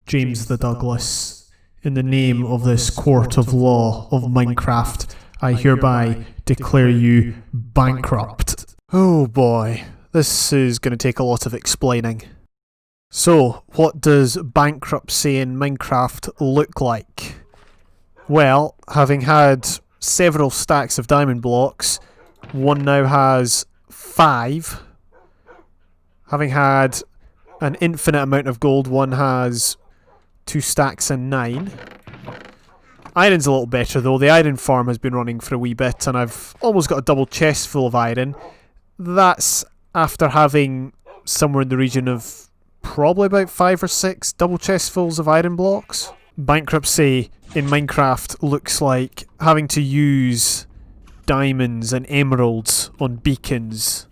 James the Douglas, in the name of this court of law of Minecraft, I hereby declare you bankrupt. Oh boy, this is going to take a lot of explaining. So, what does bankruptcy in Minecraft look like? Well, having had several stacks of diamond blocks, one now has 5. Having had an infinite amount of gold, one has 2 stacks and 9. Iron's a little better though. The iron farm has been running for a wee bit and I've almost got a double chest full of iron. That's after having somewhere in the region of probably about 5 or 6 double chestfuls of iron blocks. Bankruptcy in Minecraft looks like having to use diamonds and emeralds on beacons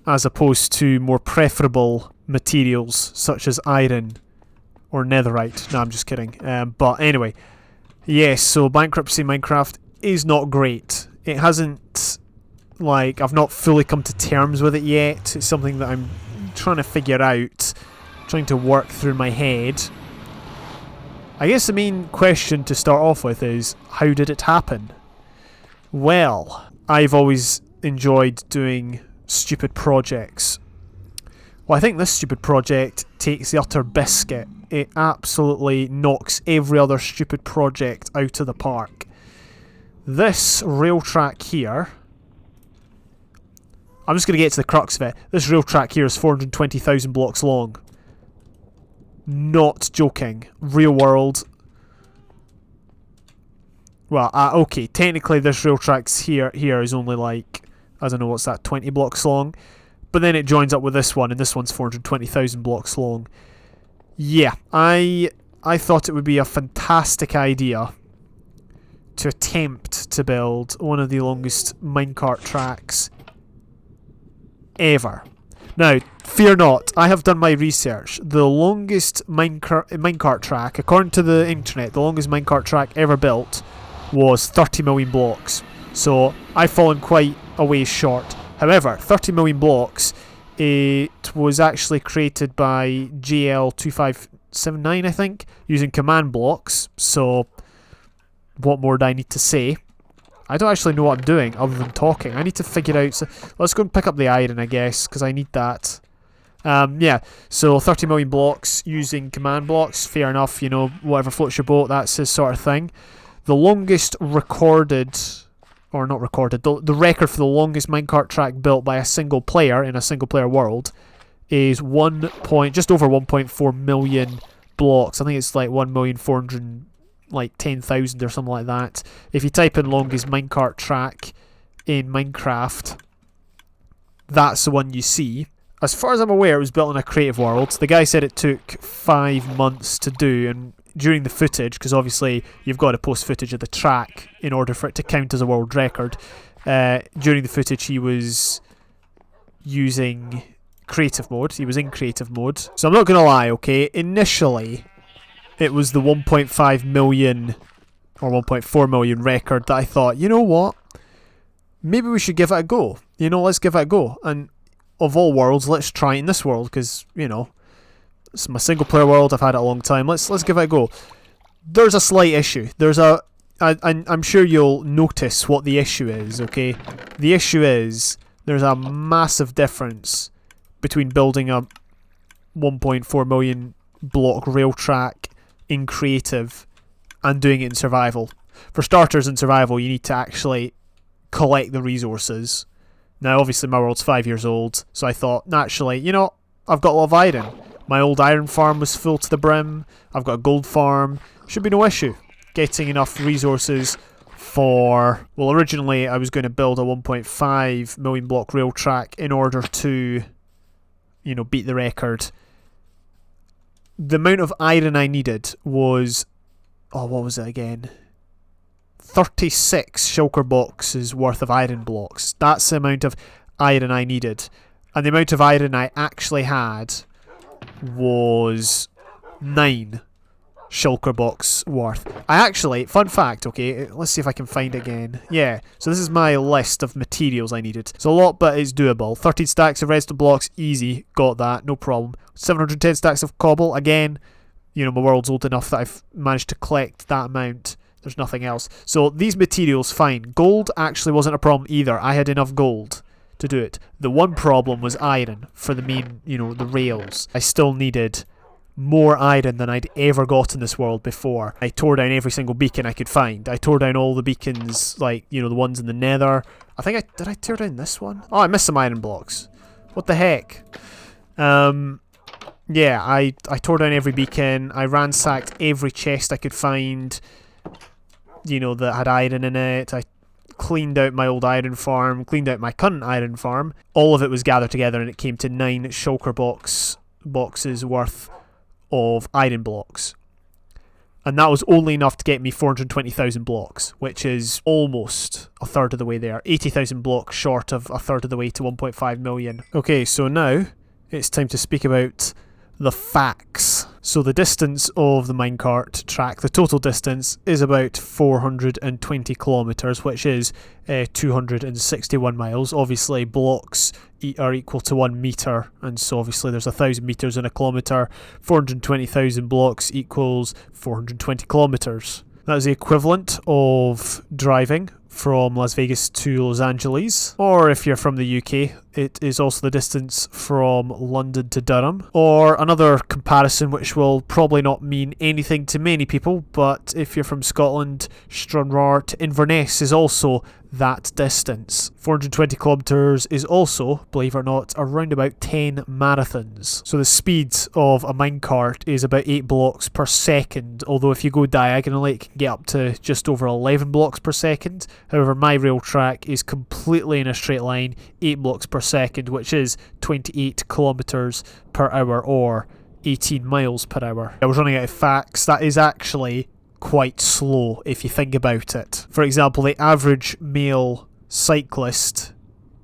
as opposed to more preferable materials such as iron or netherite. No, I'm just kidding. But anyway, yes, so Bankruptcy Minecraft is not great. It hasn't, like, I've not fully come to terms with it yet. It's something that I'm trying to figure out, trying to work through my head. I guess the main question to start off with is, how did it happen? Well, I've always enjoyed doing stupid projects. Well, I think this stupid project takes the utter biscuit. It absolutely knocks every other stupid project out of the park. This rail track here, I'm just going to get to the crux of it. This rail track here is 420,000 blocks long. Not joking. Real world. Well, okay, technically this rail track's here is only like, I don't know, what's that, 20 blocks long? But then it joins up with this one, and this one's 420,000 blocks long. Yeah, I thought it would be a fantastic idea to attempt to build one of the longest minecart tracks ever. Now, fear not, I have done my research. The longest minecart track, according to the internet, the longest minecart track ever built was 30 million blocks. So, I've fallen quite a ways short. However, 30 million blocks, it was actually created by GL2579, I think, using command blocks. So, what more do I need to say? I don't actually know what I'm doing other than talking. I need to figure out... So let's go and pick up the iron, I guess, because I need that. Yeah, so 30 million blocks using command blocks. Fair enough, you know, whatever floats your boat, that's his sort of thing. The longest recorded... Or not recorded, the record for the longest minecart track built by a single player in a single player world is just over 1.4 million blocks. I think it's like 1,410,000 or something like that. If you type in longest minecart track in Minecraft, that's the one you see. As far as I'm aware, it was built in a creative world. The guy said it took 5 months to do, and during the footage, because obviously you've got to post footage of the track in order for it to count as a world record, during the footage he was using creative mode. He was in creative mode. So I'm not going to lie, okay, initially it was the 1.5 million or 1.4 million record that I thought, you know what, maybe we should give it a go. You know, let's give it a go. And of all worlds, let's try it in this world, because, you know, it's my single player world, I've had it a long time, let's give it a go. There's a slight issue. I'm sure you'll notice what the issue is, okay? The issue is, there's a massive difference between building a 1.4 million block rail track in creative and doing it in survival. For starters, in survival, you need to actually collect the resources. Now, obviously, my world's 5 years old, so I thought, naturally, you know, I've got a lot of iron. My old iron farm was full to the brim. I've got a gold farm. Should be no issue getting enough resources for... Well, originally, I was going to build a 1.5 million block rail track in order to, you know, beat the record. The amount of iron I needed was... Oh, what was it again? 36 shulker boxes worth of iron blocks. That's the amount of iron I needed. And the amount of iron I actually had was 9 shulker box worth. I actually, fun fact, okay, let's see if I can find it again. Yeah, so this is my list of materials I needed. It's a lot, but it's doable. 13 stacks of redstone blocks, easy, got that, no problem. 710 stacks of cobble, again, my world's old enough that I've managed to collect that amount. There's nothing else. So these materials, fine. Gold actually wasn't a problem either. I had enough gold to do it. The one problem was iron for the main, the rails. I still needed more iron than I'd ever got in this world before. I tore down every single beacon I could find. I tore down all the beacons, the ones in the nether. Did I tear down this one? Oh, I missed some iron blocks. What the heck? Yeah, I tore down every beacon. I ransacked every chest I could find, that had iron in it. I cleaned out my old iron farm, cleaned out my current iron farm. All of it was gathered together and it came to 9 shulker boxes worth of iron blocks. And that was only enough to get me 420,000 blocks, which is almost a third of the way there. 80,000 blocks short of a third of the way to 1.5 million. Okay, so now it's time to speak about the facts. So the distance of the minecart track, the total distance, is about 420 kilometres, which is 261 miles. Obviously, blocks are equal to 1 metre, and so obviously there's 1,000 metres in a kilometre. 420,000 blocks equals 420 kilometres. That is the equivalent of driving from Las Vegas to Los Angeles, or if you're from the UK, it is also the distance from London to Durham. Or another comparison which will probably not mean anything to many people, but if you're from Scotland, Stranraer to Inverness is also that distance. 420 kilometres is also, believe it or not, around about 10 marathons. So the speed of a minecart is about 8 blocks per second, although if you go diagonally it can get up to just over 11 blocks per second. However, my rail track is completely in a straight line, 8 blocks per second, which is 28 kilometres per hour or 18 miles per hour. I was running out of facts. That is actually quite slow if you think about it. For example, the average male cyclist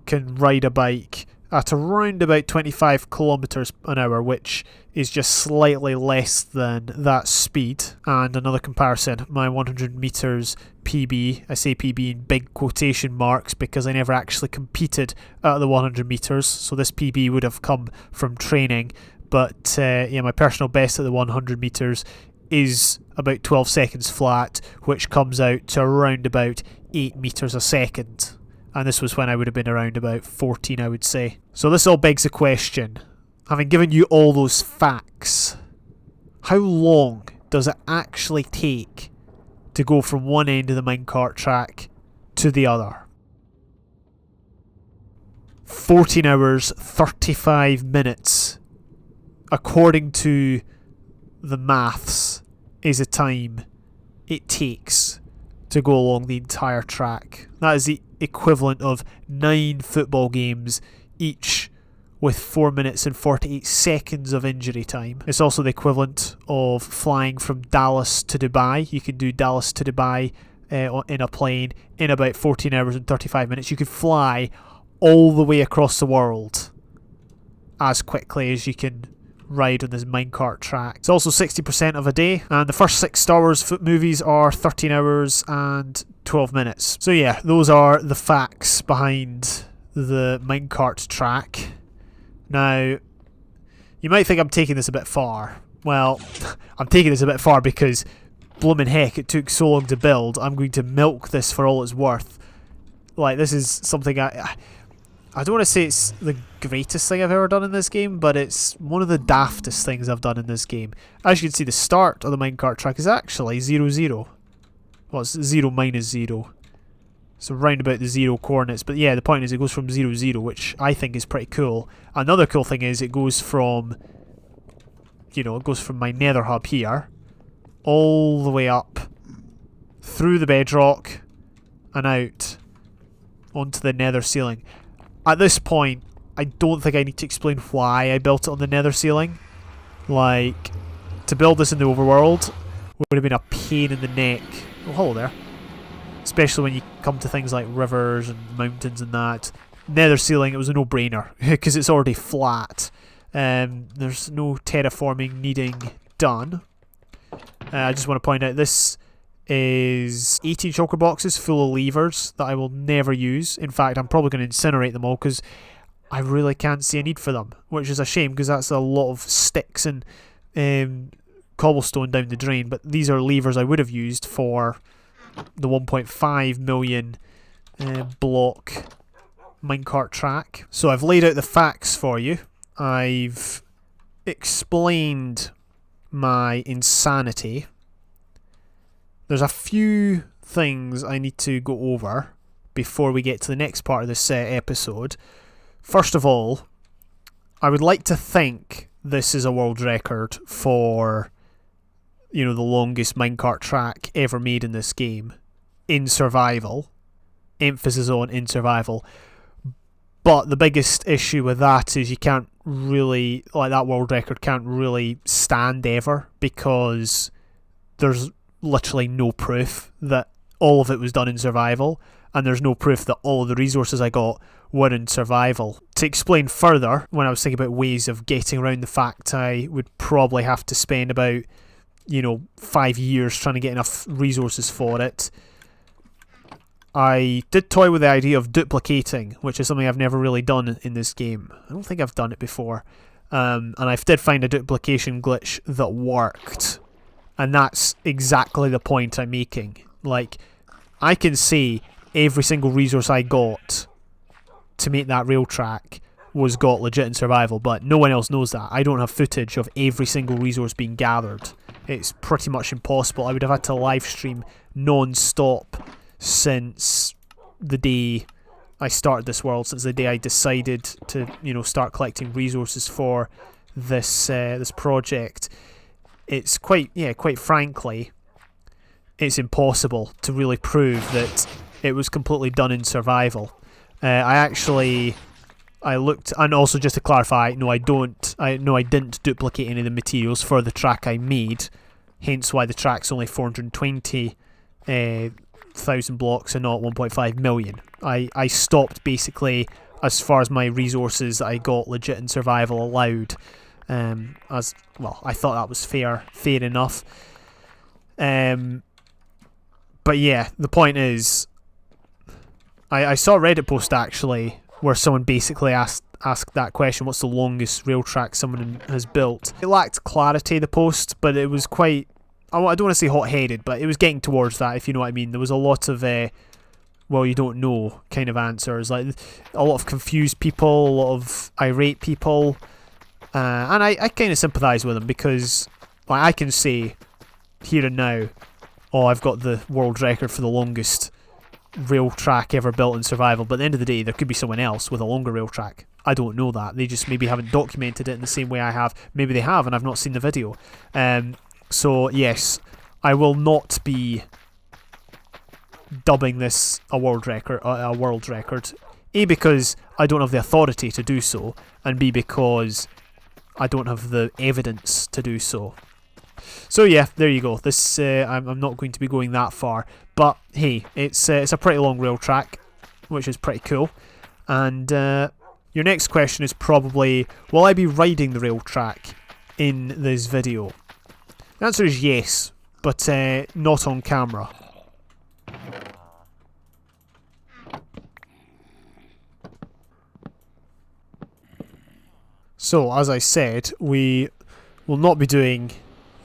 can ride a bike at around about 25 kilometers an hour, which is just slightly less than that speed. And another comparison, my 100 meters PB, I say PB in big quotation marks because I never actually competed at the 100 meters, so this PB would have come from training, but yeah, my personal best at the 100 meters is about 12 seconds flat, which comes out to around about 8 meters a second. And this was when I would have been around about 14, I would say. So this all begs the question, having given you all those facts, how long does it actually take to go from one end of the minecart track to the other? 14 hours, 35 minutes, according to the maths, is the time it takes to go along the entire track. That is the equivalent of 9 football games, each with 4 minutes and 48 seconds of injury time. It's also the equivalent of flying from Dallas to Dubai. You can do Dallas to Dubai in a plane in about 14 hours and 35 minutes. You could fly all the way across the world as quickly as you can ride on this minecart track. It's also 60% of a day, and the first 6 Star Wars movies are 13 hours and 12 minutes. So yeah, those are the facts behind the minecart track. Now, you might think I'm taking this a bit far. Well, I'm taking this a bit far because bloomin' heck, it took so long to build. I'm going to milk this for all it's worth. Like, this is something I don't want to say it's the greatest thing I've ever done in this game, but it's one of the daftest things I've done in this game. As you can see, the start of the minecart track is actually 0, 0. Well, it's 0 minus 0. So round about the 0 coordinates. But yeah, the point is it goes from 0, 0, which I think is pretty cool. Another cool thing is it goes from, it goes from my nether hub here, all the way up, through the bedrock, and out onto the nether ceiling. At this point, I don't think I need to explain why I built it on the nether ceiling. Like, to build this in the overworld would have been a pain in the neck. Oh, hello there. Especially when you come to things like rivers and mountains and that. Nether ceiling, it was a no-brainer, because it's already flat. There's no terraforming needing done. I just want to point out this is 18 shulker boxes full of levers that I will never use. In fact, I'm probably going to incinerate them all because I really can't see a need for them, which is a shame because that's a lot of sticks and cobblestone down the drain, but these are levers I would have used for the 1.5 million block minecart track. So I've laid out the facts for you. I've explained my insanity. There's a few things I need to go over before we get to the next part of this episode. First of all, I would like to think this is a world record for, you know, the longest minecart track ever made in this game in survival. Emphasis on in survival. But the biggest issue with that is you can't really, like, that world record can't really stand ever, because there's literally no proof that all of it was done in survival, and there's no proof that all of the resources I got were in survival. To explain further, when I was thinking about ways of getting around the fact I would probably have to spend about, 5 years trying to get enough resources for it, I did toy with the idea of duplicating, which is something I've never really done in this game. I don't think I've done it before. And I did find a duplication glitch that worked. And that's exactly the point I'm making. Like, I can see every single resource I got to make that rail track was got legit in survival, but no one else knows that. I don't have footage of every single resource being gathered. It's pretty much impossible. I would have had to live stream non-stop since the day I started this world, since the day I decided to, start collecting resources for this this project. It's quite frankly, it's impossible to really prove that it was completely done in survival. I looked, and also just to clarify, I didn't duplicate any of the materials for the track I made, hence why the track's only 420,000 blocks and not 1.5 million. I stopped basically as far as my resources that I got legit in survival allowed. As well, I thought that was fair enough. But yeah, the point is, I saw a Reddit post actually where someone basically asked that question: what's the longest rail track someone has built? It lacked clarity, the post, but it was quite, I don't want to say hot-headed, but it was getting towards that, if you know what I mean. There was a lot of well, you don't know kind of answers, like a lot of confused people, a lot of irate people, and I kind of sympathise with them, because I can say here and now, I've got the world record for the longest rail track ever built in survival, but at the end of the day there could be someone else with a longer rail track. I don't know that. They just maybe haven't documented it in the same way I have. Maybe they have and I've not seen the video. So yes, I will not be dubbing this a world record. A, because I don't have the authority to do so, and B, because I don't have the evidence to do so. So yeah, there you go. This I'm not going to be going that far, but hey, it's a pretty long rail track, which is pretty cool. And your next question is probably, will I be riding the rail track in this video? The answer is yes, but not on camera. So, as I said, we will not be doing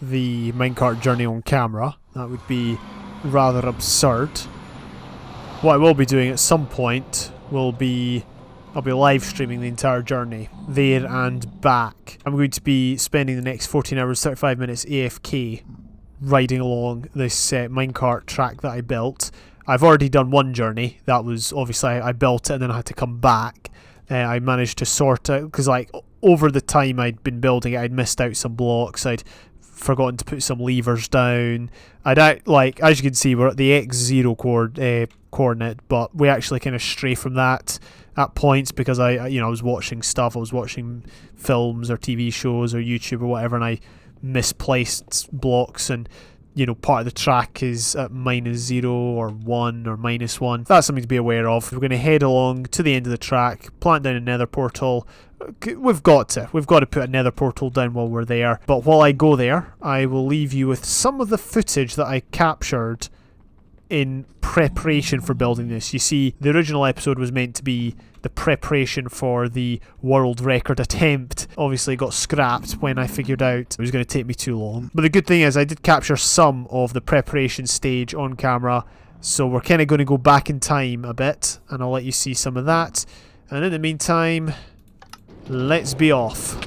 the minecart journey on camera. That would be rather absurd. What I will be doing at some point will be, I'll be live streaming the entire journey, there and back. I'm going to be spending the next 14 hours, 35 minutes AFK riding along this minecart track that I built. I've already done one journey. That was, obviously, I built it and then I had to come back. I managed to sort out, because over the time I'd been building it, I'd missed out some blocks, I'd forgotten to put some levers down. As you can see, we're at the X0 coordinate, but we actually kind of stray from that at points, because I was watching stuff, I was watching films or TV shows or YouTube or whatever, and I misplaced blocks, and part of the track is at -0 or 1 or -1. That's something to be aware of. We're going to head along to the end of the track, plant down a nether portal. We've got to put a nether portal down while we're there. But while I go there, I will leave you with some of the footage that I captured in preparation for building this. You see, the original episode was meant to be the preparation for the world record attempt. Obviously got scrapped when I figured out it was going to take me too long. But the good thing is I did capture some of the preparation stage on camera, so we're kind of going to go back in time a bit, and I'll let you see some of that. And in the meantime, let's be off.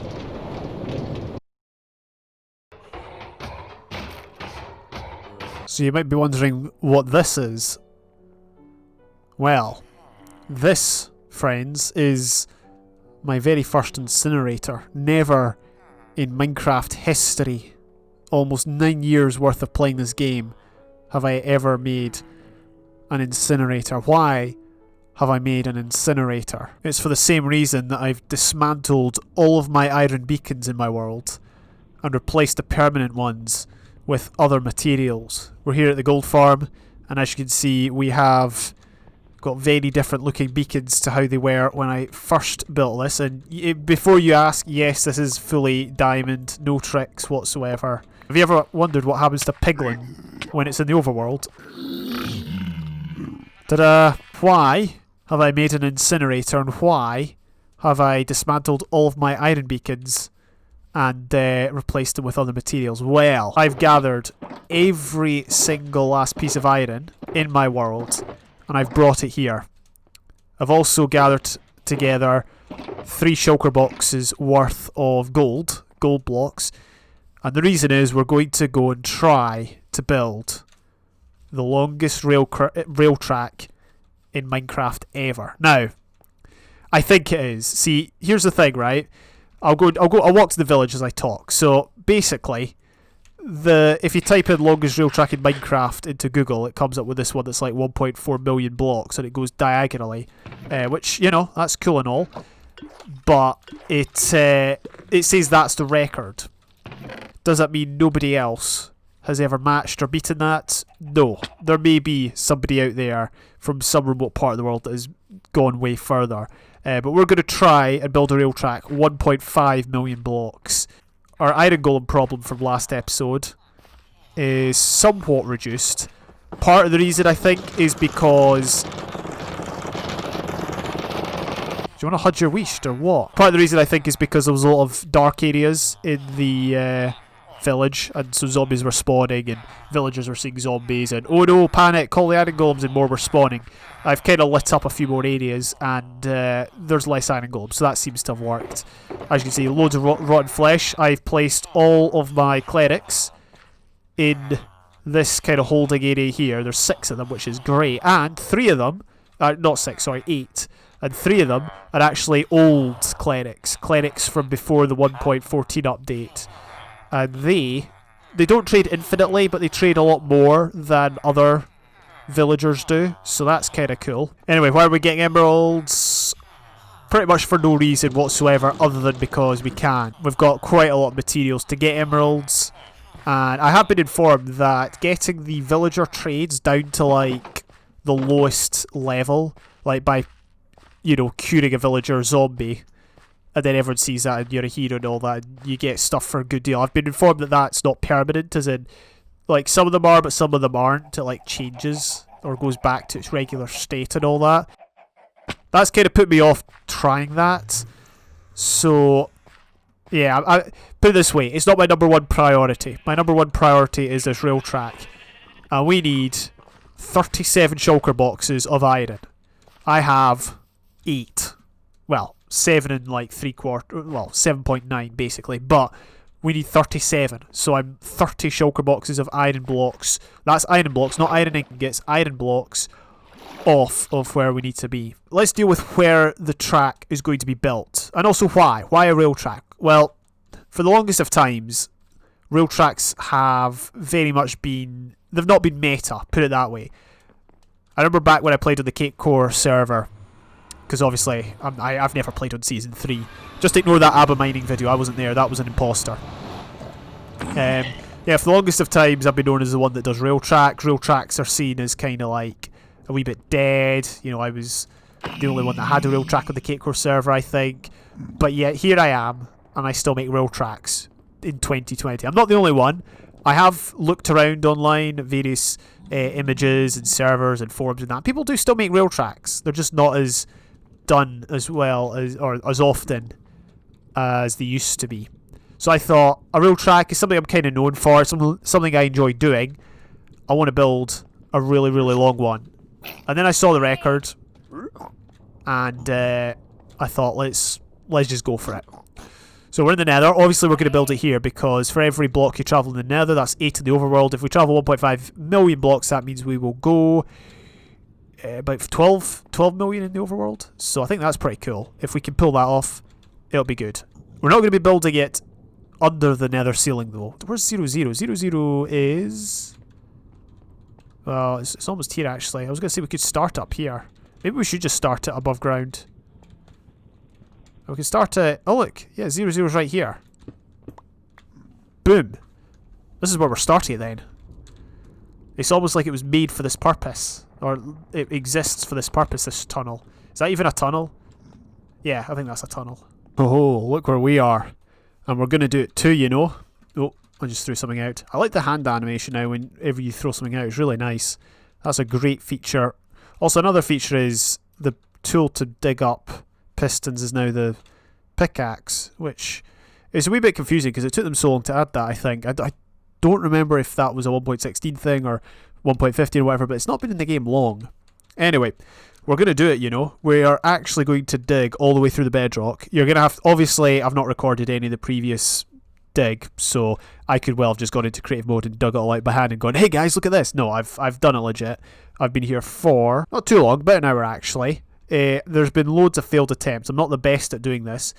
So you might be wondering what this is. Well, this, friends, is my very first incinerator. Never in Minecraft history, almost 9 years worth of playing this game, have I ever made an incinerator. Why have I made an incinerator? It's for the same reason that I've dismantled all of my iron beacons in my world and replaced the permanent ones with other materials. We're here at the gold farm, and as you can see, we have got very different looking beacons to how they were when I first built this. And before you ask, yes, this is fully diamond, no tricks whatsoever. Have you ever wondered what happens to piglin when it's in the overworld? Why have I made an incinerator, and why have I dismantled all of my iron beacons and replaced them with other materials? Well, I've gathered every single last piece of iron in my world, and I've brought it here. I've also gathered together 3 shulker boxes worth of gold blocks, and the reason is we're going to go and try to build the longest rail track in Minecraft ever. Now, I think it is. See, here's the thing, right? I'll walk to the village as I talk. So basically, if you type in longest rail track in Minecraft into Google, it comes up with this one that's like 1.4 million blocks, and it goes diagonally, which, you know, that's cool and all, but it says that's the record. Does that mean nobody else has ever matched or beaten that? No. There may be somebody out there from some remote part of the world that has gone way further. But we're going to try and build a rail track 1.5 million blocks. Our iron golem problem from last episode is somewhat reduced. Part of the reason, I think, is because... Do you want to hudge your weast or what? Part of the reason, I think, is because there was a lot of dark areas in the village, and so zombies were spawning, and villagers were seeing zombies, and oh no, panic, call the iron golems, and more were spawning. I've kind of lit up a few more areas, and there's less iron golems, so that seems to have worked. As you can see, loads of rotten flesh. I've placed all of my clerics in this kind of holding area here. There's 6 of them, which is great, and 3 of them, not 6, sorry, 8, and 3 of them are actually old clerics from before the 1.14 update. And they don't trade infinitely, but they trade a lot more than other villagers do, so that's kind of cool. Anyway, why are we getting emeralds? Pretty much for no reason whatsoever, other than because we can. We've got quite a lot of materials to get emeralds, and I have been informed that getting the villager trades down to like the lowest level, like by, you know, curing a villager zombie, and then everyone sees that and you're a hero and all that, and you get stuff for a good deal. I've been informed that that's not permanent, as in, like, some of them are, but some of them aren't. It, like, changes or goes back to its regular state and all that. That's kind of put me off trying that. So, yeah, I put it this way, it's not my number 1 priority. My number 1 priority is this rail track. And we need 37 shulker boxes of iron. I have 8. Well, 7 and like 3/4, well, 7.9 basically, but we need 37, so I'm 30 shulker boxes of iron blocks. That's iron blocks, not iron ingots, iron blocks off of where we need to be. Let's deal with where the track is going to be built, and also why. Why a rail track? Well, for the longest of times, rail tracks have very much been, they've not been meta, put it that way. I remember back when I played on the Cape Core server, because obviously I've never played on Season 3. Just ignore that ABBA mining video, I wasn't there, that was an imposter. Yeah, for the longest of times I've been known as the one that does rail tracks. Rail tracks are seen as kind of like a wee bit dead. You know, I was the only one that had a rail track on the Cape Core server, I think. But yet here I am, and I still make rail tracks in 2020. I'm not the only one, I have looked around online at various images and servers and forums and that. People do still make rail tracks. They're just not as done as well as, or as often as they used to be. So I thought a rail track is something I'm kind of known for. It's something I enjoy doing. I want to build a really, really long one. And then I saw the record, and I thought, let's just go for it. So we're in the Nether. Obviously, we're going to build it here because for every block you travel in the Nether, that's 8 in the overworld. If we travel 1.5 million blocks, that means we will go about 12 million in the overworld. So I think that's pretty cool. If we can pull that off, it'll be good. We're not going to be building it under the Nether ceiling, though. Where's 0, 0? 0, 0 is... Well, it's almost here, actually. I was going to say we could start up here. Maybe we should just start it above ground. We can start it... Oh, look. Yeah, 0, 0 is right here. Boom. This is where we're starting it, then. It's almost like it was made for this purpose. Or it exists for this purpose, this tunnel. Is that even a tunnel? Yeah, I think that's a tunnel. Oh, look where we are. And we're going to do it too, you know. Oh, I just threw something out. I like the hand animation now whenever you throw something out. It's really nice. That's a great feature. Also, another feature is the tool to dig up pistons is now the pickaxe, which is a wee bit confusing because it took them so long to add that, I think. I don't remember if that was a 1.16 thing or 1.15 or whatever, but it's not been in the game long. Anyway, we're going to do it, you know. We are actually going to dig all the way through the bedrock. You're going to have... Obviously, I've not recorded any of the previous dig, so I could well have just gone into creative mode and dug it all out by hand and gone, hey guys, look at this. No, I've done it legit. I've been here for... not too long, about an hour actually. There's been loads of failed attempts. I'm not the best at doing this,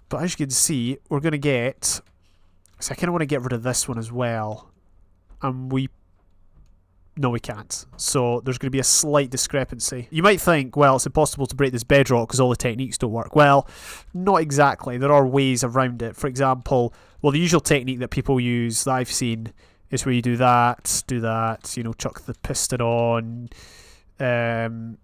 but as you can see, we're going to get... So I kind of want to get rid of this one as well. And no, we can't. So there's going to be a slight discrepancy. You might think, well, it's impossible to break this bedrock because all the techniques don't work. Well, not exactly. There are ways around it. For example, well, the usual technique that people use that I've seen is where you do that, you know, chuck the piston on. The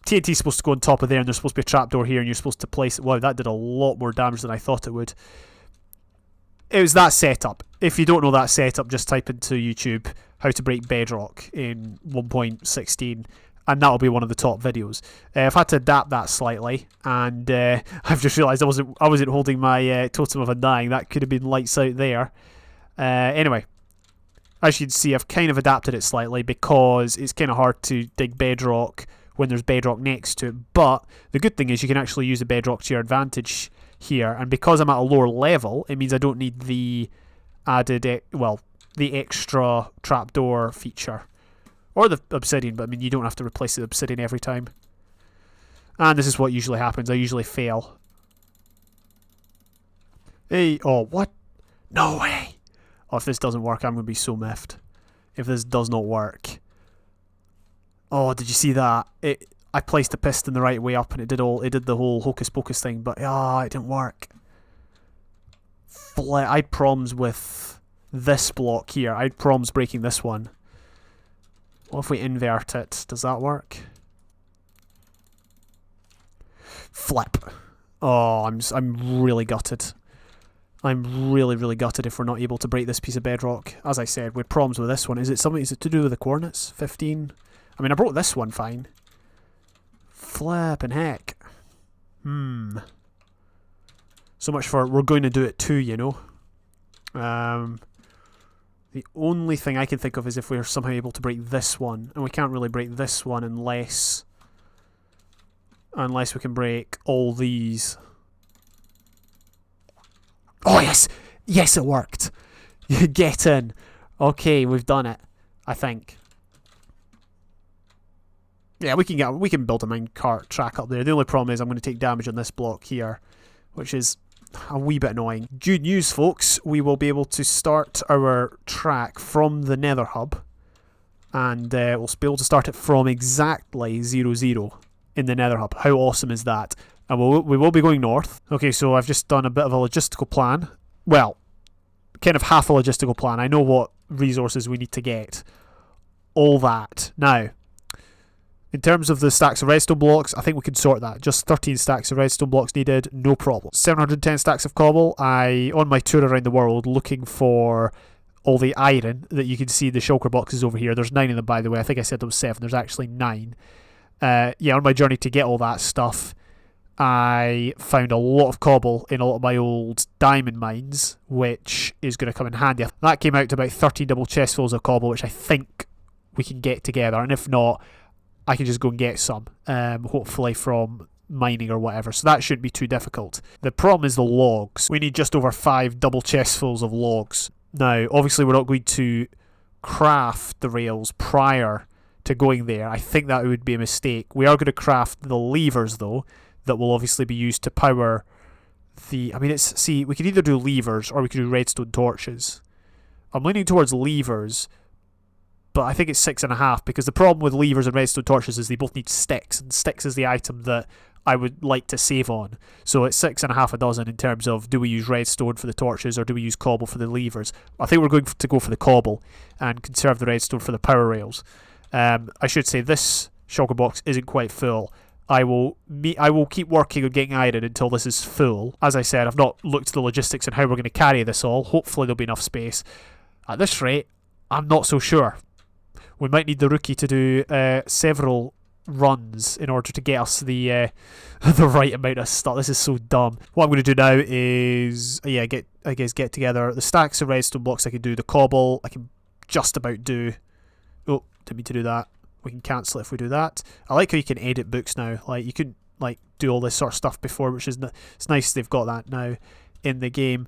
TNT's supposed to go on top of there, and there's supposed to be a trapdoor here, and you're supposed to place it. Wow, that did a lot more damage than I thought it would. It was that setup. If you don't know that setup, just type into YouTube how to break bedrock in 1.16 and that'll be one of the top videos. I've had to adapt that slightly, and I've just realised I wasn't holding my totem of undying. That could have been lights out there. Anyway, as you can see, I've kind of adapted it slightly because it's kind of hard to dig bedrock when there's bedrock next to it, but the good thing is you can actually use the bedrock to your advantage here, and because I'm at a lower level, it means I don't need the added, the extra trapdoor feature. Or the obsidian, but I mean, you don't have to replace the obsidian every time. And this is what usually happens. I usually fail. Hey, oh, what? No way! Oh, if this doesn't work, I'm going to be so miffed. If this does not work. Oh, did you see that? I placed the piston the right way up and it did the whole hocus pocus thing, but it didn't work. I had problems with this block here. I had problems breaking this one. What if we invert it? Does that work? Flip. Oh, I'm really gutted. I'm really gutted if we're not able to break this piece of bedrock. As I said, we had problems with this one. Is it to do with the coordinates? 15? I mean, I broke this one fine. Flippin' heck. So much for we're going to do it too, you know. The only thing I can think of is if we're somehow able to break this one. And we can't really break this one unless we can break all these. Oh, yes! Yes, it worked! Get in! Okay, we've done it. I think. Yeah, we can build a minecart track up there. The only problem is I'm going to take damage on this block here, which is a wee bit annoying. Good news, folks. We will be able to start our track from the Nether hub, and we'll be able to start it from exactly 0, 0 in the Nether hub. How awesome is that? And we will be going north. Okay, so I've just done a bit of a logistical plan. Well, kind of half a logistical plan. I know what resources we need to get. All that. Now, in terms of the stacks of redstone blocks, I think we can sort that. Just 13 stacks of redstone blocks needed, no problem. 710 stacks of cobble. On my tour around the world looking for all the iron that you can see in the shulker boxes over here. There's 9 of them, by the way. I think I said there was 7. There's actually 9. Yeah, on my journey to get all that stuff, I found a lot of cobble in a lot of my old diamond mines, which is going to come in handy. That came out to about 13 double chestfuls of cobble, which I think we can get together, and if not, I can just go and get some, hopefully from mining or whatever, so that shouldn't be too difficult. The problem is the logs. We need just over 5 double chestfuls of logs. Now, obviously we're not going to craft the rails prior to going there. I think that would be a mistake. We are going to craft the levers, though, that will obviously be used to power the... I mean, we could either do levers or we could do redstone torches. I'm leaning towards levers, but I think it's 6.5, because the problem with levers and redstone torches is they both need sticks, and sticks is the item that I would like to save on. So it's 6.5 a dozen in terms of, do we use redstone for the torches or do we use cobble for the levers? I think we're going to go for the cobble and conserve the redstone for the power rails. I should say this shulker box isn't quite full. I will keep working on getting iron until this is full. As I said, I've not looked at the logistics and how we're going to carry this all. Hopefully there'll be enough space. At this rate, I'm not so sure. We might need the rookie to do several runs in order to get us the right amount of stuff. This is so dumb. What I'm going to do now is get together the stacks of redstone blocks. I can do the cobble. I can just about do... Oh, didn't mean to do that. We can cancel it if we do that. I like how you can edit books now. Like, you couldn't like do all this sort of stuff before, which is it's nice they've got that now in the game.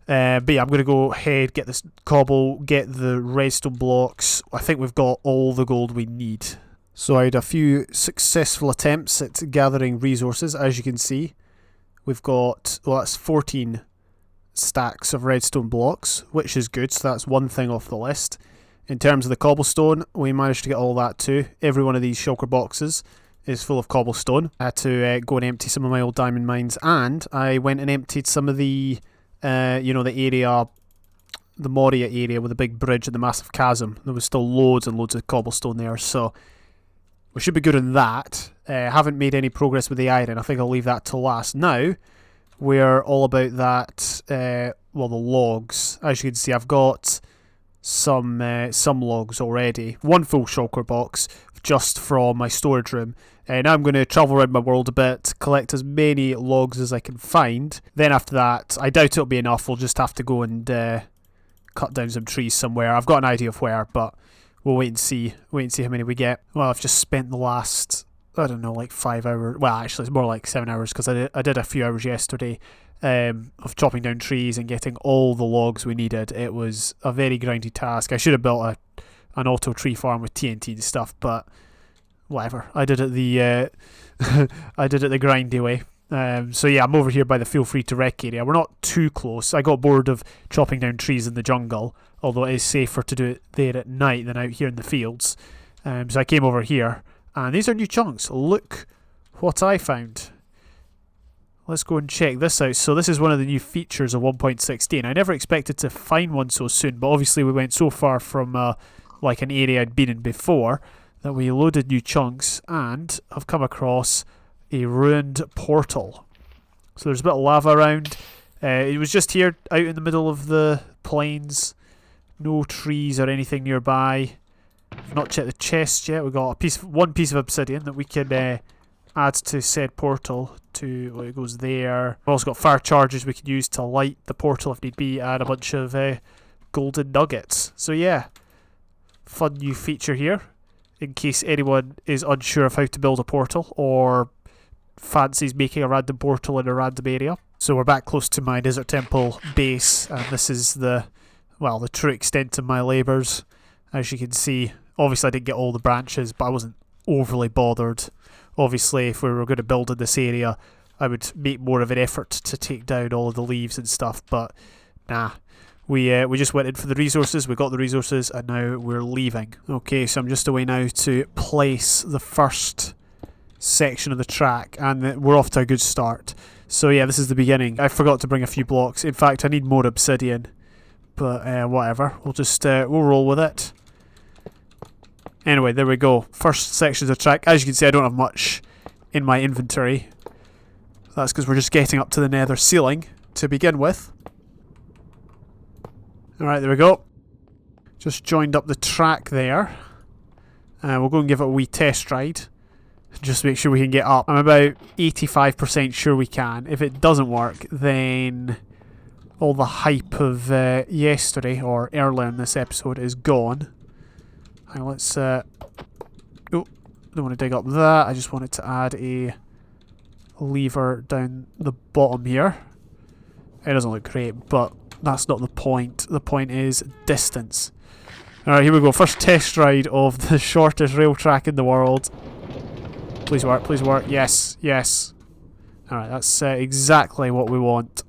But yeah, I'm going to go ahead, get this cobble, get the redstone blocks. I think we've got all the gold we need. So I had a few successful attempts at gathering resources. As you can see, we've got, well, that's 14 stacks of redstone blocks, which is good. So that's one thing off the list. In terms of the cobblestone, we managed to get all that too. Every one of these shulker boxes is full of cobblestone. I had to go and empty some of my old diamond mines, and I went and emptied some of the, the area, the Moria area with the big bridge and the massive chasm. There was still loads and loads of cobblestone there, so we should be good on that. Haven't made any progress with the iron. I think I'll leave that to last. Now, we're all about that, the logs. As you can see, I've got some logs already. One full shulker box just from my storage room. Now I'm going to travel around my world a bit, collect as many logs as I can find. Then after that, I doubt it'll be enough. We'll just have to go and cut down some trees somewhere. I've got an idea of where, but we'll wait and see how many we get. Well, I've just spent the last, I don't know, like 5 hours. Well, actually, it's more like 7 hours, because I did a few hours yesterday of chopping down trees and getting all the logs we needed. It was a very grindy task. I should have built an auto tree farm with TNT and stuff, but whatever. I did it the grindy way. So yeah, I'm over here by the feel free to wreck area. We're not too close. I got bored of chopping down trees in the jungle, although it is safer to do it there at night than out here in the fields. So I came over here, and these are new chunks. Look what I found. Let's go and check this out. So this is one of the new features of 1.16. I never expected to find one so soon, but obviously we went so far from like an area I'd been in before that we loaded new chunks, and I've come across a ruined portal. So there's a bit of lava around. It was just here out in the middle of the plains. No trees or anything nearby. I've not checked the chest yet. We've got one piece of obsidian that we can add to said portal. It goes there. We've also got fire charges we can use to light the portal if need be, and a bunch of golden nuggets. So yeah, fun new feature here, in case anyone is unsure of how to build a portal or fancies making a random portal in a random area. So we're back close to my desert temple base, and this is the true extent of my labours. As you can see, obviously I didn't get all the branches, but I wasn't overly bothered. Obviously, if we were going to build in this area, I would make more of an effort to take down all of the leaves and stuff, but nah. We just went in for the resources, we got the resources, and now we're leaving. Okay, so I'm just away now to place the first section of the track, and we're off to a good start. So yeah, this is the beginning. I forgot to bring a few blocks. In fact, I need more obsidian, but whatever. We'll just we'll roll with it. Anyway, there we go. First section of the track. As you can see, I don't have much in my inventory. That's because we're just getting up to the nether ceiling to begin with. Alright, there we go. Just joined up the track there. We'll go and give it a wee test ride. Just make sure we can get up. I'm about 85% sure we can. If it doesn't work, then all the hype of yesterday or earlier in this episode is gone. Right, let's... oh, don't want to dig up that. I just wanted to add a lever down the bottom here. It doesn't look great, but that's not the point. The point is distance. Alright, here we go. First test ride of the shortest rail track in the world. Please work, please work. Yes, yes. Alright, that's exactly what we want.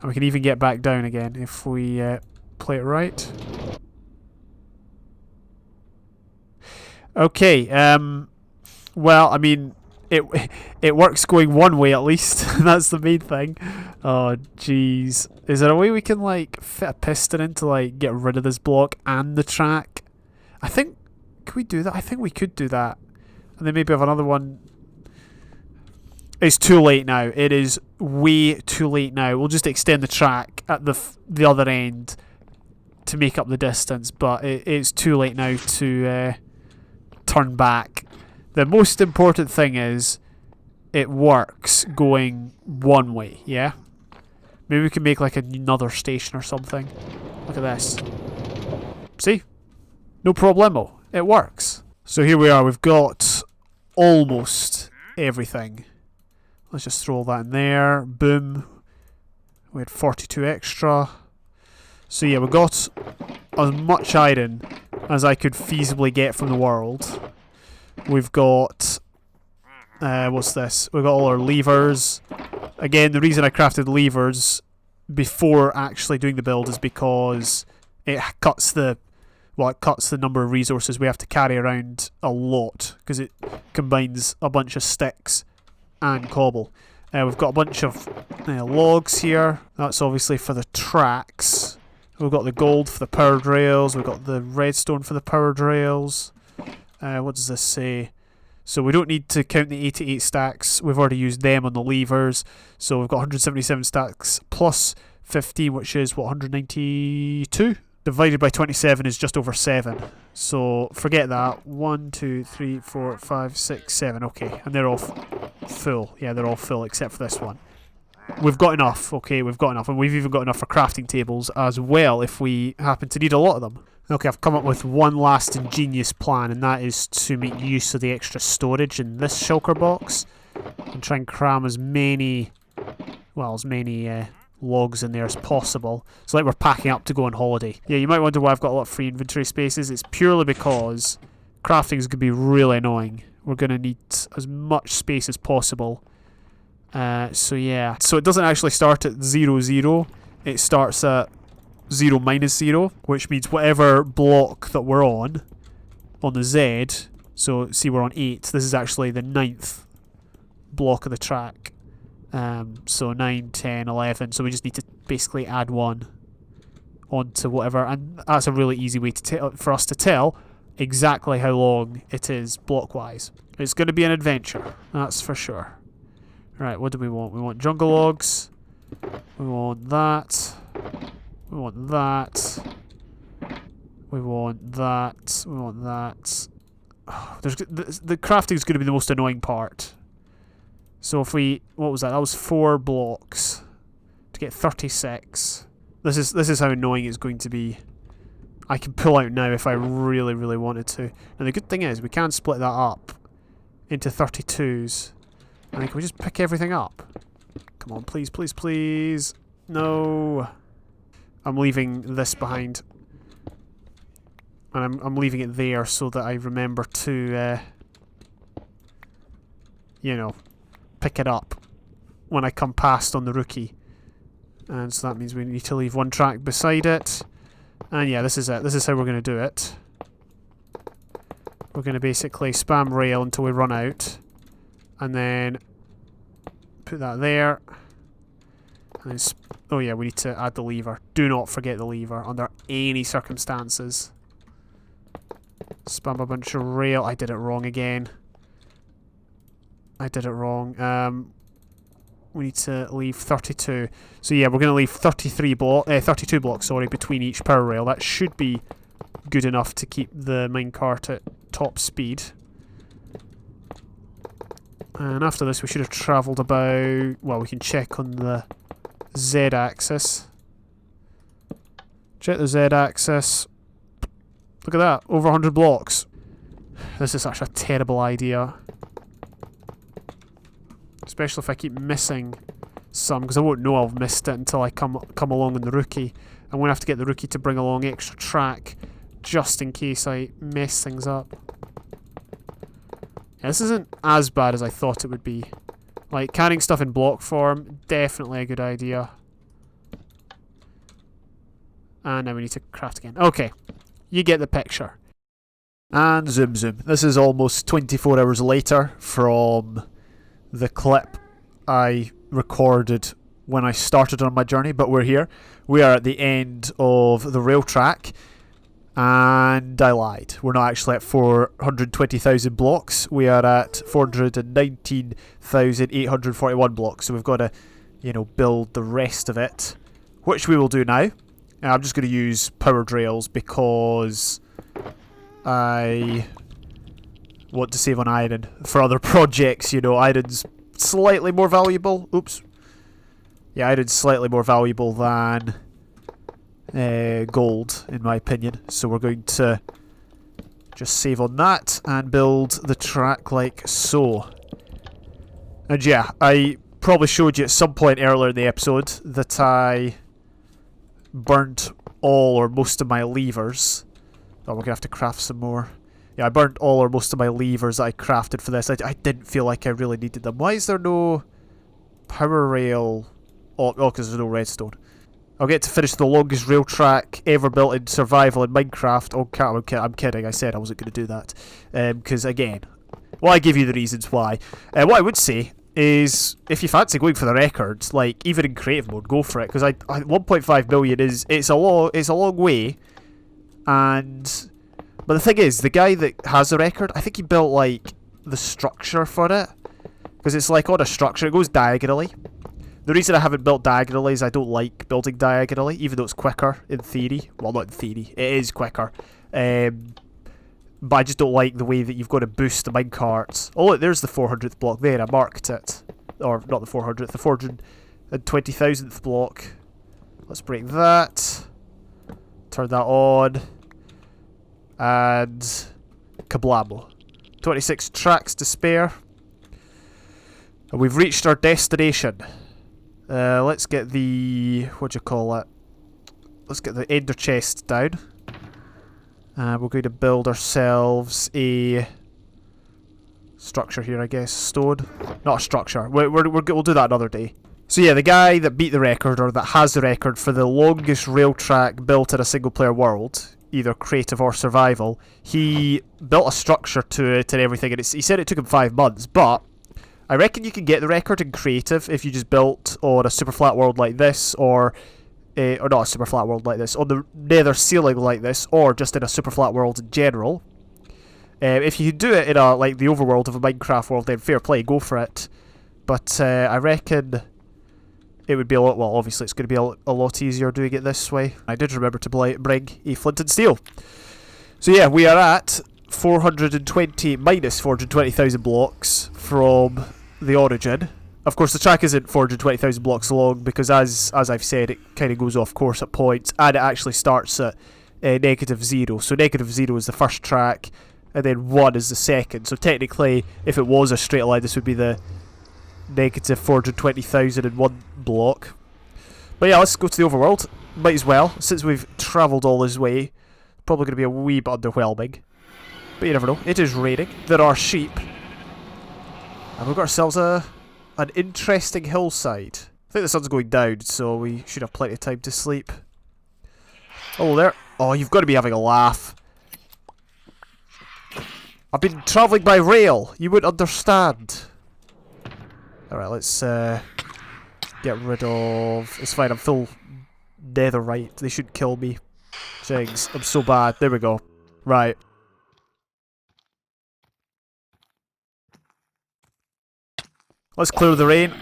And we can even get back down again if we play it right. Okay, well, I mean, it works going one way at least. That's the main thing. Oh, jeez. Is there a way we can, like, fit a piston in to, like, get rid of this block and the track? I think... Can we do that? I think we could do that. And then maybe have another one. It's too late now. It is way too late now. We'll just extend the track at the other end to make up the distance. But it's too late now to turn back. The most important thing is it works going one way, yeah? Maybe we can make like another station or something. Look at this. See? No problemo. It works. So here we are. We've got almost everything. Let's just throw all that in there. Boom. We had 42 extra. So yeah, we got as much iron as I could feasibly get from the world. We've got... what's this? We've got all our levers. Again, the reason I crafted levers before actually doing the build is because it cuts the... Well, it cuts the number of resources we have to carry around a lot, because it combines a bunch of sticks and cobble. We've got a bunch of logs here. That's obviously for the tracks. We've got the gold for the powered rails. We've got the redstone for the powered rails. What does this say? So we don't need to count the 88 stacks. We've already used them on the levers. So we've got 177 stacks plus 50, which is, what, 192? Divided by 27 is just over 7. So forget that. 1, 2, 3, 4, 5, 6, 7. Okay, and they're all full. Yeah, they're all full except for this one. We've got enough. Okay, we've got enough. And we've even got enough for crafting tables as well if we happen to need a lot of them. Okay, I've come up with one last ingenious plan, and that is to make use of the extra storage in this shulker box and try and cram as many, well, logs in there as possible. It's like we're packing up to go on holiday. Yeah, you might wonder why I've got a lot of free inventory spaces. It's purely because crafting is going to be really annoying. We're going to need as much space as possible. So yeah. So it doesn't actually start at 0, 0. It starts at 0 minus 0, which means whatever block that we're on the Z, so see we're on 8, this is actually the 9th block of the track. So 9, 10, 11, so we just need to basically add 1 onto whatever, and that's a really easy way to for us to tell exactly how long it is block-wise. It's going to be an adventure, that's for sure. Right, what do we want? We want jungle logs, we want that, we want that, we want that, we want that. Oh, the crafting is going to be the most annoying part. So if we, what was that? That was 4 blocks to get 36. This is how annoying it's going to be. I can pull out now if I really, really wanted to. And the good thing is we can split that up into 32s. And then can we just pick everything up? Come on, please, please, please. No. I'm leaving this behind. And I'm leaving it there so that I remember to, you know, pick it up when I come past on the rookie. And so that means we need to leave 1 track beside it. And yeah, this is it. This is how we're going to do it. We're going to basically spam rail until we run out. And then put that there. And then oh yeah, we need to add the lever. Do not forget the lever under any circumstances. Spam a bunch of rail. I did it wrong again. I did it wrong. We need to leave 32. So yeah, we're going to leave 32 blocks, sorry, between each power rail. That should be good enough to keep the minecart at top speed. And after this we should have travelled about... Well, we can check on the Z-axis. Check the Z-axis. Look at that, over 100 blocks. This is such a terrible idea. Especially if I keep missing some, because I won't know I've missed it until I come along in the rookie. I'm going to have to get the rookie to bring along extra track, just in case I mess things up. Yeah, this isn't as bad as I thought it would be. Like, carrying stuff in block form, definitely a good idea. And now we need to craft again. Okay, you get the picture. And zoom zoom. This is almost 24 hours later from the clip I recorded when I started on my journey, but we're here. We are at the end of the rail track, and I lied. We're not actually at 420,000 blocks. We are at 419,841 blocks. So we've got to, you know, build the rest of it, which we will do now. And I'm just going to use powered rails because I want to save on iron for other projects. You know, iron's slightly more valuable. Oops. Yeah, iron's slightly more valuable than gold, in my opinion. So we're going to just save on that and build the track like so. And yeah, I probably showed you at some point earlier in the episode that I burnt all or most of my levers. Oh, we're going to have to craft some more. Yeah, I burnt all or most of my levers that I crafted for this. I didn't feel like I really needed them. Why is there no power rail? Oh, because there's no redstone. I'll get to finish the longest rail track ever built in survival in Minecraft. Oh, I'm kidding. I said I wasn't going to do that. Because, again, well, I give you the reasons why. What I would say is, if you fancy going for the record, like, even in creative mode, go for it. Because 1.5 million it's a long way. And... But the thing is, the guy that has the record, I think he built, like, the structure for it. Because it's, like, on a structure. It goes diagonally. The reason I haven't built diagonally is I don't like building diagonally, even though it's quicker in theory. Well, not in theory. It is quicker. But I just don't like the way that you've got to boost the minecarts. Oh, look, there's the 400th block there. I marked it. Or, not the 400th, the 420,000th block. Let's break that. Turn that on. And kablamo. 26 tracks to spare. And we've reached our destination. Let's get the... what do you call it? Let's get the ender chest down. We're going to build ourselves a structure here, I guess. Stone. Not a structure. We'll do that another day. So yeah, the guy that beat the record, or that has the record for the longest rail track built in a single player world, either creative or survival, he built a structure to it and everything, and he said it took him 5 months, but I reckon you can get the record in creative if you just built on a super flat world like this, or not a super flat world like this, on the nether ceiling like this, or just in a super flat world in general. If you do it in a, like, the overworld of a Minecraft world, then fair play, go for it. But I reckon it would be a lot, well, obviously it's going to be a lot easier doing it this way. I did remember to bring a flint and steel. So yeah, we are at minus 420,000 blocks from the origin. Of course, the track isn't 420,000 blocks long because, as I've said, it kind of goes off course at points, and it actually starts at -0. So -0 is the first track, and then 1 is the second. So technically, if it was a straight line, this would be the negative 420,001 block. But yeah, let's go to the overworld. Might as well, since we've travelled all this way. Probably going to be a wee bit underwhelming. But you never know. It is raining. There are sheep. And we've got ourselves an interesting hillside. I think the sun's going down, so we should have plenty of time to sleep. Oh, there. Oh, you've got to be having a laugh. I've been travelling by rail. You wouldn't understand. Alright, let's get rid of... It's fine, I'm full netherite. They should kill me. Jigs, I'm so bad. There we go. Right. Let's clear the rain.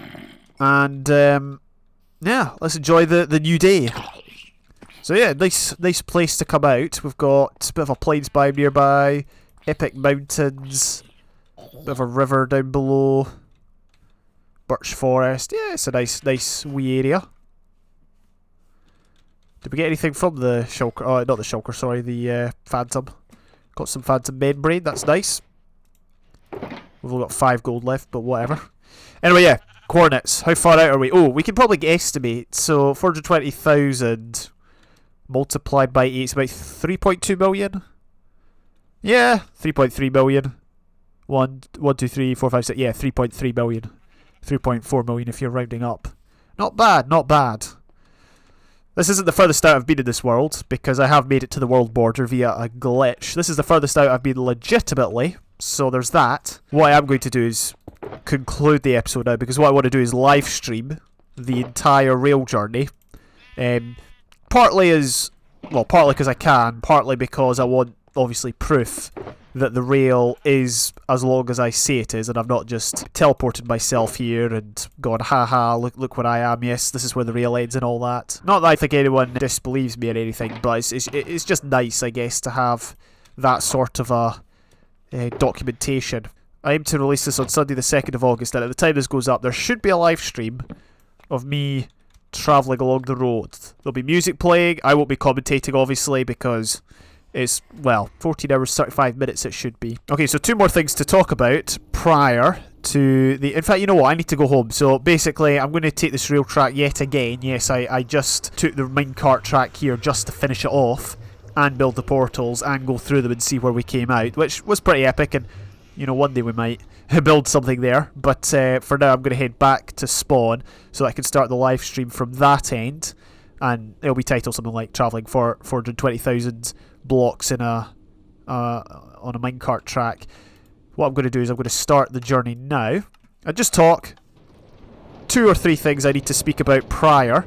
And, yeah, let's enjoy the new day. So yeah, nice place to come out. We've got a bit of a plains biome nearby, epic mountains, bit of a river down below, birch forest. Yeah, it's a nice wee area. Did we get anything from the shulker? Oh, not the shulker, sorry, the phantom. Got some phantom membrane, that's nice. We've only got 5 gold left, but whatever. Anyway, yeah, coordinates. How far out are we? Oh, we can probably estimate. So 420,000 multiplied by 8 is about 3.2 million. Yeah, 3.3 million. 1, 2, 3, 4, 5, 6. Yeah, 3.3 million. 3.4 million if you're rounding up. Not bad, not bad. This isn't the furthest out I've been in this world, because I have made it to the world border via a glitch. This is the furthest out I've been legitimately, so there's that. What I am going to do is conclude the episode now, because what I want to do is live stream the entire rail journey. Partly because I can, partly because I want, obviously, proof that the rail is as long as I say it is, and I've not just teleported myself here and gone, haha, look where I am, yes, this is where the rail ends and all that. Not that I think anyone disbelieves me or anything, but it's just nice, I guess, to have that sort of a documentation. I aim to release this on Sunday the 2nd of August, and at the time this goes up, there should be a live stream of me travelling along the road. There'll be music playing. I won't be commentating, obviously, because it's, well, 14 hours, 35 minutes it should be. Okay, so 2 more things to talk about prior to the... In fact, you know what? I need to go home. So basically, I'm going to take this rail track yet again. Yes, I just took the minecart track here just to finish it off and build the portals and go through them and see where we came out, which was pretty epic, and, you know, one day we might build something there. But for now, I'm going to head back to spawn so I can start the live stream from that end, and it'll be titled something like Travelling for 420,000 blocks in on a minecart track. What I'm going to do is I'm going to start the journey now and just talk 2 or 3 things I need to speak about prior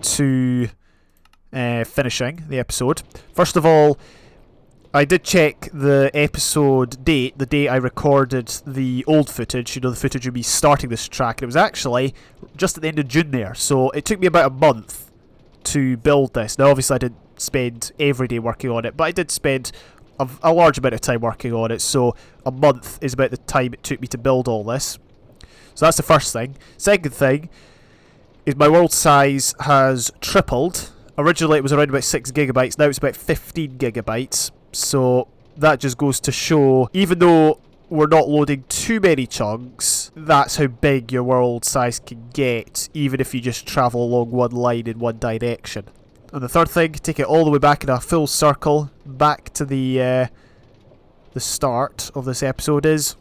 to finishing the episode. First of all, I did check the episode date, the day I recorded the old footage, you know, the footage of me starting this track, and it was actually just at the end of June there, so it took me about a month to build this. Now obviously I didn't spend every day working on it, but I did spend a large amount of time working on it, so a month is about the time it took me to build all this. So that's the first thing. Second thing is my world size has tripled. Originally it was around about 6 gigabytes, now it's about 15 gigabytes, so that just goes to show, even though we're not loading too many chunks, that's how big your world size can get, even if you just travel along one line in one direction. And the third thing, take it all the way back in a full circle, back to the start of this episode, is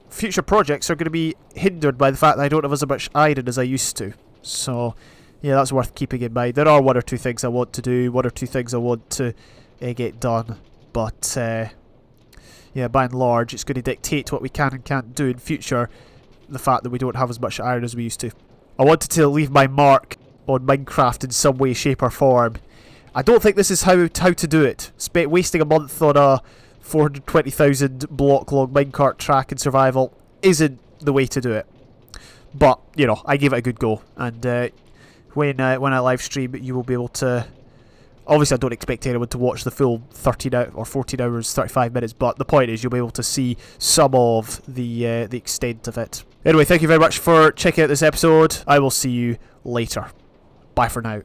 future projects are going to be hindered by the fact that I don't have as much iron as I used to. So, yeah, that's worth keeping in mind. There are 1 or 2 things I want to do, 1 or 2 things I want to get done, but yeah, by and large, it's going to dictate what we can and can't do in future, the fact that we don't have as much iron as we used to. I wanted to leave my mark on Minecraft in some way, shape or form. I don't think this is how to do it. Wasting a month on a 420,000 block long minecart track in survival isn't the way to do it. But, you know, I gave it a good go, and when I live stream, you will be able to... Obviously, I don't expect anyone to watch the full 13 or 14 hours, 35 minutes, but the point is you'll be able to see some of the extent of it. Anyway, thank you very much for checking out this episode. I will see you later. Bye for now.